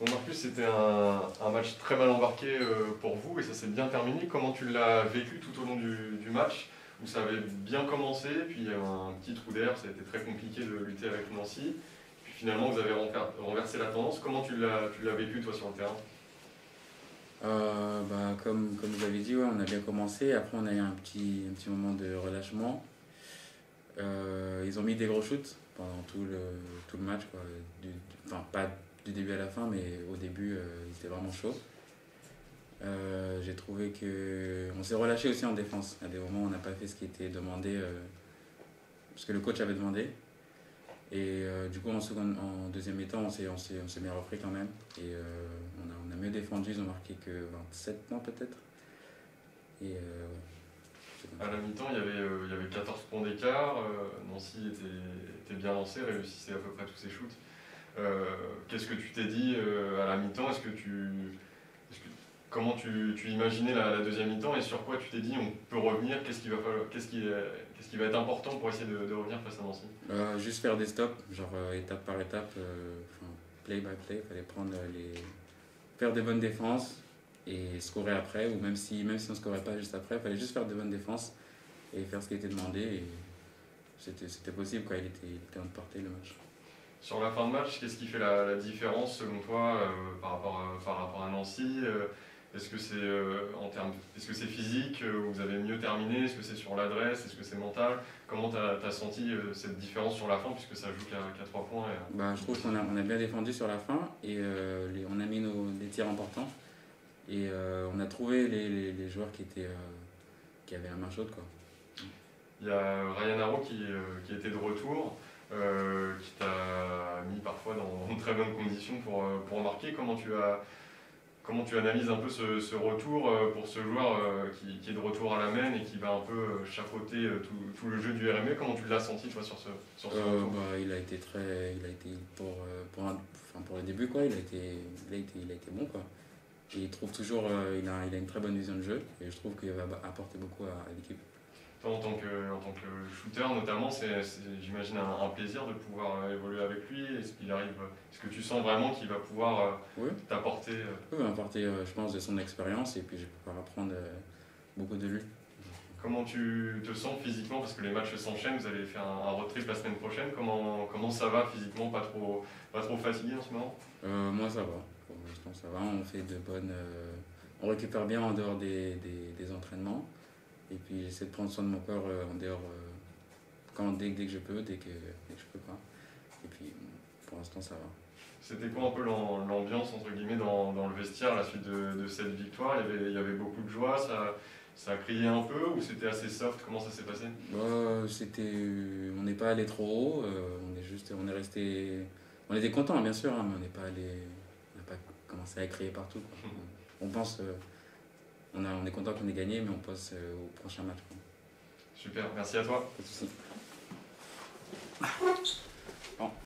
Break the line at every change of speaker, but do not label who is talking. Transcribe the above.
Bon Marcus, c'était un match très mal embarqué pour vous et ça s'est bien terminé. Comment tu l'as vécu tout au long du match où ça avait bien commencé, puis il y a eu un petit trou d'air, ça a été très compliqué de lutter avec Nancy. Puis finalement, vous avez renversé la tendance. Comment tu l'as vécu toi sur le terrain?
Comme vous avez dit, ouais, on a bien commencé. Après, on a eu un petit moment de relâchement. Ils ont mis des gros shoots pendant tout le match, quoi. Enfin, pas du début à la fin, mais au début, ils étaient vraiment chauds. J'ai trouvé que on s'est relâché aussi en défense. À des moments, on n'a pas fait ce qui était demandé, ce que le coach avait demandé. Du coup, en deuxième mi-temps, on s'est bien repris quand même. On a mieux défendu. Ils ont marqué que 27 points peut-être. Ouais, c'est comme
À
ça.
la mi-temps, il y avait 14 points d'écart. Nancy était bien lancé, réussissait à peu près tous ses shoots. Qu'est-ce que tu t'es dit à la mi-temps? Est-ce que- Comment tu imaginais la deuxième mi-temps et sur quoi tu t'es dit on peut revenir? Qu'est-ce qui va falloir, qu'est-ce qui va être important pour essayer de revenir face à Nancy?
Juste faire des stops, genre étape par étape, enfin, play by play. Il fallait faire des bonnes défenses et scorer après. Ou même si on ne scorait pas juste après, il fallait juste faire des bonnes défenses et faire ce qui était demandé. Et c'était possible, quoi. Il était en portée le match.
Sur la fin de match, qu'est-ce qui fait la différence selon toi par rapport à Nancy? Est-ce que c'est physique, où vous avez mieux terminé? Est-ce que c'est sur l'adresse? Est-ce que c'est mental? Comment tu as senti cette différence sur la fin, puisque ça joue qu'à 3 points
Je trouve qu'on a bien défendu sur la fin et on a mis des tirs importants. On a trouvé les joueurs qui avaient la main chaude, quoi.
Il y a Ryan Haro qui était de retour, qui t'a mis parfois dans de très bonnes conditions pour marquer. Comment tu analyses un peu ce retour pour ce joueur qui est de retour à la main et qui va un peu chapeauter tout le jeu du RME? Comment tu l'as senti toi sur ce retour?
Pour le début, quoi, il a été bon, quoi. Et il a une très bonne vision de jeu et je trouve qu'il va apporter beaucoup à l'équipe.
Toi, en tant que shooter notamment, j'imagine un plaisir de pouvoir évoluer avec lui. Est-ce que tu sens vraiment qu'il va pouvoir
Oui,
t'apporter
il va apporter, je pense, de son expérience et puis je vais pouvoir apprendre beaucoup de lui.
Comment tu te sens physiquement? Parce que les matchs s'enchaînent, vous allez faire un road trip la semaine prochaine. Comment ça va physiquement? Pas trop fatigué en ce moment?
Moi, ça va. Pour l'instant, ça va. On récupère bien en dehors des entraînements. Et puis, j'essaie de prendre soin de mon corps en dehors dès que je peux, dès que je peux pas. Et puis, pour l'instant, ça va.
C'était quoi un peu l'ambiance entre guillemets dans le vestiaire à la suite de cette victoire? Il y avait beaucoup de joie, ça a crié un peu ou c'était assez soft? Comment ça s'est passé?
On n'est pas allé trop haut. On est resté. On était content, bien sûr, hein, mais on n'a pas commencé à crier partout, quoi. On pense, on est content qu'on ait gagné, mais on pense au prochain match, quoi.
Super, merci à toi.
Pas de souci.